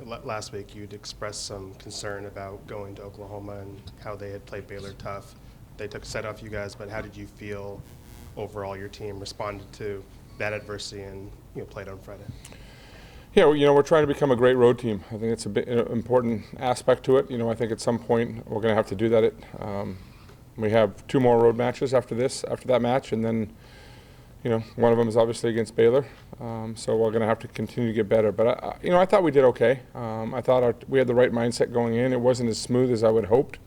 last week you'd expressed some concern about going to Oklahoma and how they had played Baylor tough. They took a set off you guys, but how did you feel overall your team responded to that adversity and played on Friday? Yeah, we're trying to become a great road team. I think it's a bit important aspect to it. I think at some point we're going to have to do that. We have 2 more road matches after that match, and then one of them is obviously against Baylor. So we're going to have to continue to get better. But I thought we did okay. I thought we had the right mindset going in. It wasn't as smooth as I would hoped,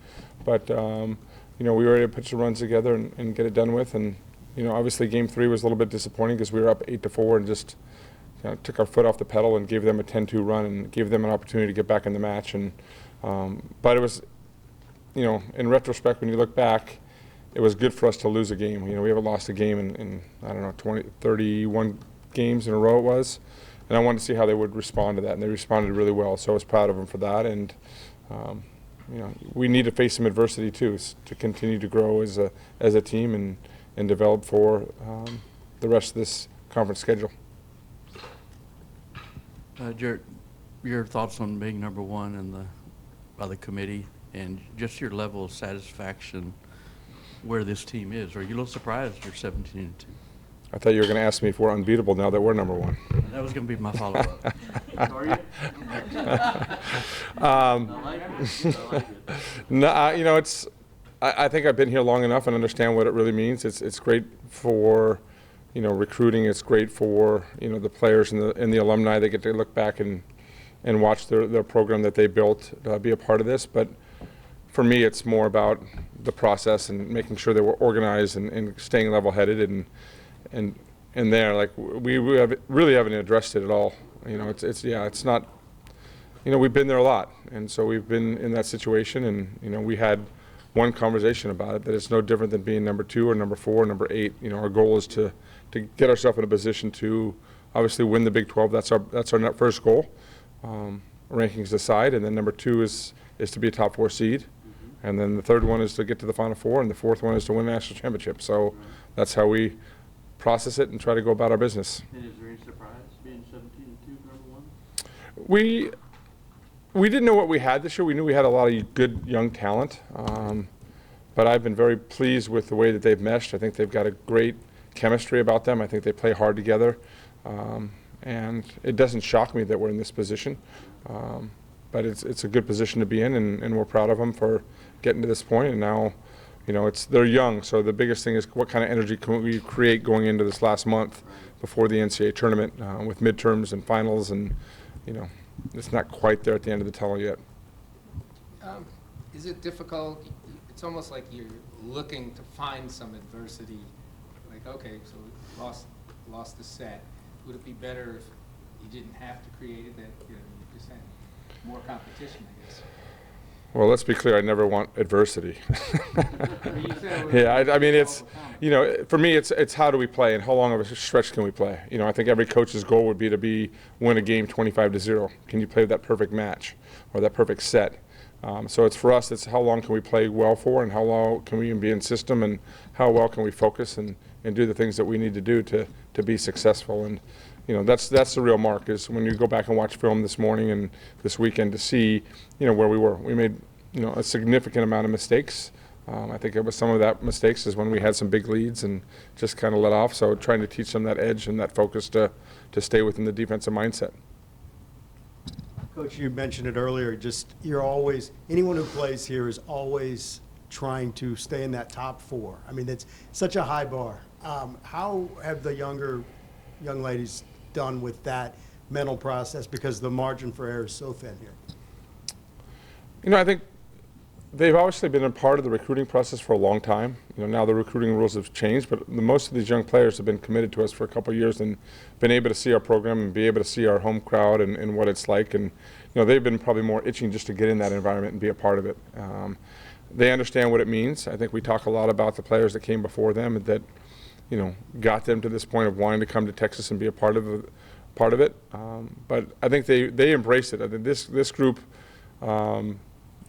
but we were able to put some runs together and get it done with. And obviously Game 3 was a little bit disappointing because we were up 8-4 and just took our foot off the pedal and gave them a 10-2 run and gave them an opportunity to get back in the match. And but it was, in retrospect, when you look back, it was good for us to lose a game. We haven't lost a game in I don't know, 31 games in a row it was. And I wanted to see how they would respond to that, and they responded really well. So I was proud of them for that. And we need to face some adversity too to continue to grow as a team and develop for the rest of this conference schedule. Jerritt, your thoughts on being number 1 by the committee, and just your level of satisfaction where this team is? Are you a little surprised you're 17-2? I thought you were going to ask me if we're unbeatable now that we're number 1. That was going to be my follow-up. Are you? I like it. No, it's. I think I've been here long enough and understand what it really means. It's great for recruiting. It's great for the players and the alumni. They get to look back and watch their program that they built, be a part of this. But for me, it's more about the process and making sure that we're organized and staying level-headed and there. Like we really haven't addressed it at all. It's not. We've been there a lot, and so we've been in that situation, and we had one conversation about it, that it's no different than being number 2 or number 4 or number 8. Our goal is to get ourselves in a position to obviously win the Big 12. That's our first goal, rankings aside, and then number 2 is to be a top 4 seed, and then the third one is to get to the Final Four, and the fourth one is to win a national championship. So that's how we process it and try to go about our business. And is there any surprise being 17-2, number 1? We didn't know what we had this year. We knew we had a lot of good young talent, but I've been very pleased with the way that they've meshed. I think they've got a great chemistry about them. I think they play hard together, and it doesn't shock me that we're in this position. But it's a good position to be in, and we're proud of them for getting to this point. And now, they're young, so the biggest thing is what kind of energy can we create going into this last month before the NCAA tournament with midterms and finals, and it's not quite there at the end of the tunnel yet. Is it difficult? It's almost like you're looking to find some adversity. Like, okay, so we lost the set. Would it be better if you didn't have to create it? That you just had more competition, I guess. Well, let's be clear. I never want adversity. Yeah, I mean, it's for me, it's how do we play and how long of a stretch can we play. I think every coach's goal would be to win a game 25-0. Can you play that perfect match or that perfect set? So it's for us. It's how long can we play well for, and how long can we be in system, and how well can we focus and do the things that we need to do to be successful. And that's the real mark, is when you go back and watch film this morning and this weekend to see where we were. We made a significant amount of mistakes. I think it was some of that mistakes is when we had some big leads and just kind of let off. So trying to teach them that edge and that focus to stay within the defensive mindset. Coach, you mentioned it earlier. Anyone who plays here is always trying to stay in that top 4. I mean, it's such a high bar. How have the young ladies done with that mental process, because the margin for error is so thin here? I think they've obviously been a part of the recruiting process for a long time. Now the recruiting rules have changed, but most of these young players have been committed to us for a couple of years and been able to see our program and be able to see our home crowd and what it's like. And they've been probably more itching just to get in that environment and be a part of it. They understand what it means. I think we talk a lot about the players that came before them that got them to this point of wanting to come to Texas and be a part of it. But I think they embrace it. I think this group.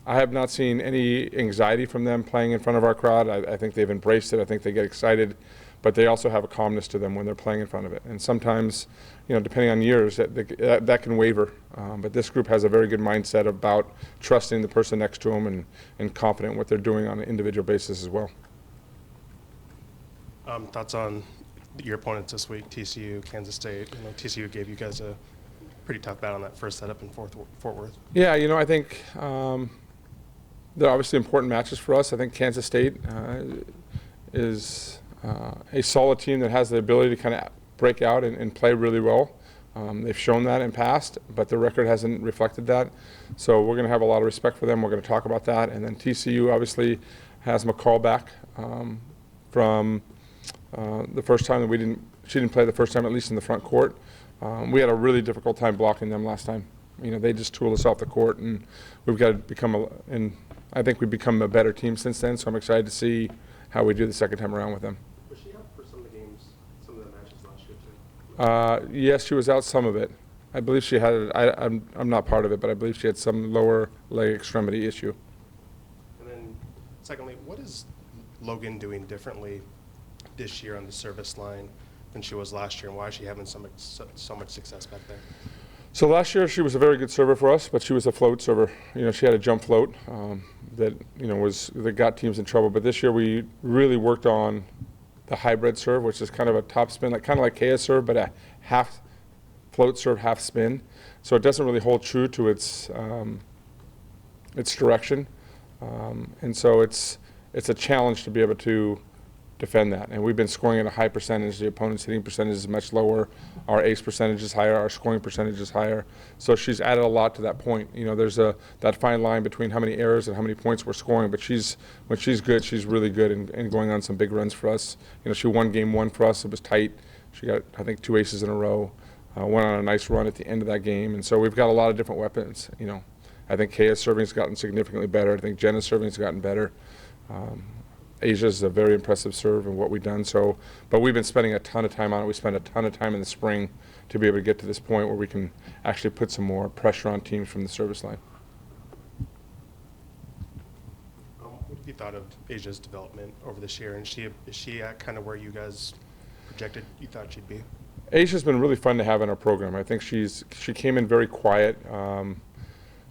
I have not seen any anxiety from them playing in front of our crowd. I think they've embraced it. I think they get excited but they also have a calmness to them when they're playing in front of it. And sometimes, depending on years, that can waver. But this group has a very good mindset about trusting the person next to them and confident in what they're doing on an individual basis as well. Thoughts on your opponents this week, TCU, Kansas State? TCU gave you guys a pretty tough battle on that first setup in Fort Worth. Yeah, I think they're obviously important matches for us. I think Kansas State is a solid team that has the ability to kind of break out and play really well. They've shown that in past, but their record hasn't reflected that. So we're going to have a lot of respect for them. We're going to talk about that. And then TCU obviously has McCall back from the first time that she didn't play the first time, at least in the front court. We had a really difficult time blocking them last time. They just tooled us off the court, and we've got to become I think we've become a better team since then, so I'm excited to see how we do the second time around with them. Was she out for some of the games, some of the matches last year too? Yes, she was out some of it. I believe she had I'm not part of it, but I believe she had some lower leg extremity issue. And then secondly, what is Logan doing differently this year on the service line than she was last year, and why is she having so much success back there? So last year she was a very good server for us, but she was a float server. She had a jump float that that got teams in trouble. But this year we really worked on the hybrid serve, which is kind of a top spin, kind of like Kaya's serve, but a half float serve, half spin. So it doesn't really hold true to its direction, and so it's a challenge to be able to defend that. And we've been scoring at a high percentage. The opponent's hitting percentage is much lower. Our ace percentage is higher. Our scoring percentage is higher. So she's added a lot to that point. There's that fine line between how many errors and how many points we're scoring. But when she's good, she's really good and going on some big runs for us. She won game one for us. It was tight. She got, I think, 2 aces in a row. Went on a nice run at the end of that game. And so we've got a lot of different weapons. I think Kaya's serving has gotten significantly better. I think Jenna's serving has gotten better. Asia's a very impressive serve in what we've done. But we've been spending a ton of time on it. We spent a ton of time in the spring to be able to get to this point where we can actually put some more pressure on teams from the service line. What have you thought of Asia's development over this year? And is she at kind of where you guys projected you thought she'd be? Asia's been really fun to have in our program. I think she came in very quiet, trying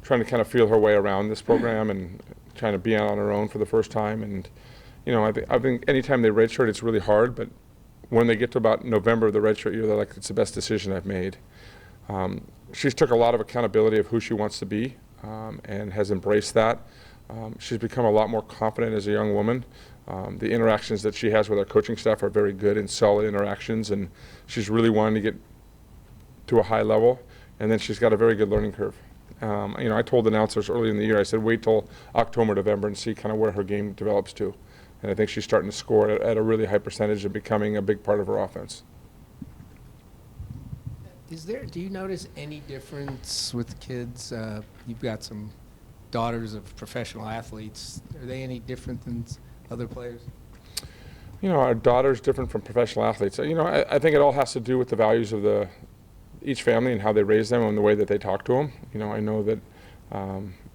to kind of feel her way around this program and trying to be out on her own for the first time. And I think anytime they redshirt, it's really hard, but when they get to about November of the redshirt year, they're like, it's the best decision I've made. She's took a lot of accountability of who she wants to be and has embraced that. She's become a lot more confident as a young woman. The interactions that she has with our coaching staff are very good and solid interactions, and she's really wanting to get to a high level, and then she's got a very good learning curve. I told announcers early in the year, I said, wait till October, November and see kind of where her game develops to. And I think she's starting to score at a really high percentage and becoming a big part of her offense. Do you notice any difference with kids? You've got some daughters of professional athletes. Are they any different than other players? Our daughter's different from professional athletes. I think it all has to do with the values of each family and how they raise them and the way that they talk to them. I know that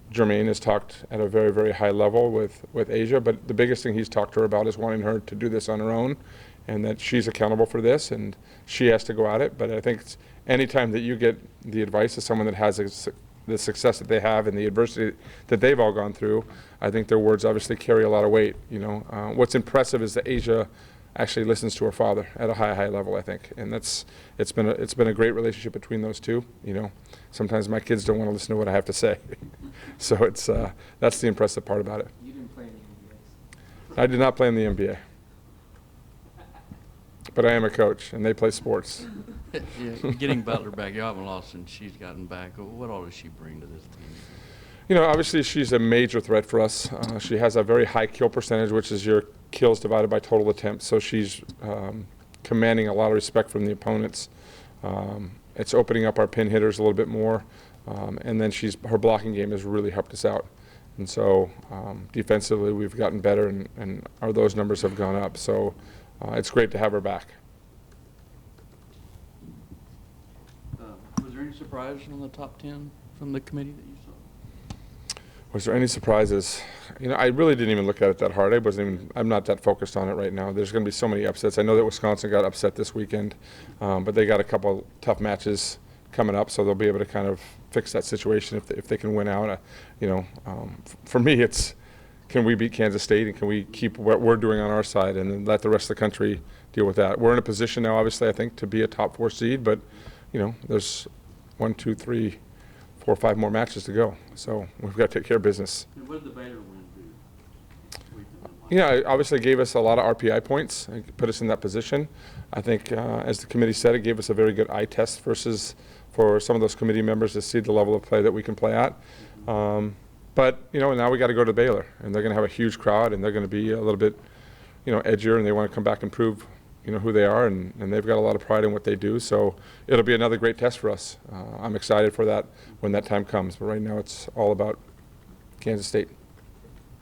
Jermaine has talked at a very, very high level with Asia, but the biggest thing he's talked to her about is wanting her to do this on her own and that she's accountable for this and she has to go at it. But I think anytime that you get the advice of someone that has the success that they have and the adversity that they've all gone through, I think their words obviously carry a lot of weight. What's impressive is that Asia actually listens to her father at a high level, I think, and it's been a great relationship between those two. Sometimes my kids don't want to listen to what I have to say, so that's the impressive part about it. You didn't play in the NBA. I did not play in the NBA, but I am a coach, and they play sports. Yeah, getting Butler back, you haven't lost since she's gotten back. What all does she bring to this team? Obviously she's a major threat for us. She has a very high kill percentage, which is your kills divided by total attempts. So she's commanding a lot of respect from the opponents. It's opening up our pin hitters a little bit more. And then her blocking game has really helped us out. And so defensively we've gotten better and those numbers have gone up. So it's great to have her back. Was there any surprise on the top 10 from the committee that you saw? Was there any surprises? You know, I really didn't even look at it that hard. I'm not that focused on it right now. There's going to be so many upsets. I know that Wisconsin got upset this weekend, but they got a couple tough matches coming up, so they'll be able to kind of fix that situation if they can win out. For me, it's can we beat Kansas State and can we keep what we're doing on our side and then let the rest of the country deal with that. We're in a position now, obviously, I think, to be a top 4 seed, but there's 1, 2, 3, 4, 5 more matches to go. So we've got to take care of business. And what did the Baylor win do? Yeah, it obviously gave us a lot of RPI points and put us in that position. I think, as the committee said, it gave us a very good eye test for some of those committee members to see the level of play that we can play at. But now we got to go to Baylor, and they're going to have a huge crowd, and they're going to be a little bit, edgier, and they want to come back and prove, who they are, and they've got a lot of pride in what they do. So it'll be another great test for us. I'm excited for that when that time comes. But right now, it's all about Kansas State.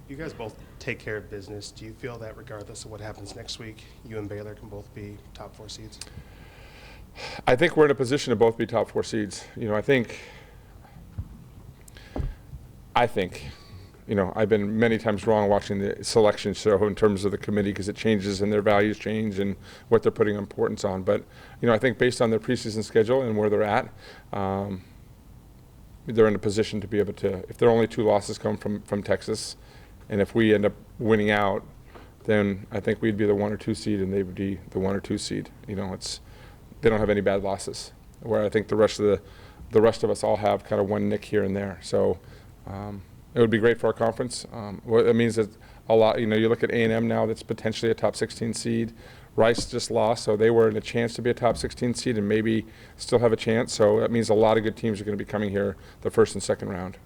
You guys both take care of business. Do you feel that regardless of what happens next week, you and Baylor can both be top 4 seeds? I think we're in a position to both be top 4 seeds. I think, I've been many times wrong watching the selection show in terms of the committee because it changes and their values change and what they're putting importance on. But, I think based on their preseason schedule and where they're at, they're in a position to be able to, if their only 2 losses come from Texas, and if we end up winning out, then I think we'd be the 1 or 2 seed and they would be the 1 or 2 seed. They don't have any bad losses, where I think the rest of us all have kind of one nick here and there. So it would be great for our conference. What it means is a lot. You look at A&M now, that's potentially a top 16 seed. Rice just lost, so they were in a chance to be a top 16 seed and maybe still have a chance. So that means a lot of good teams are going to be coming here the first and second round.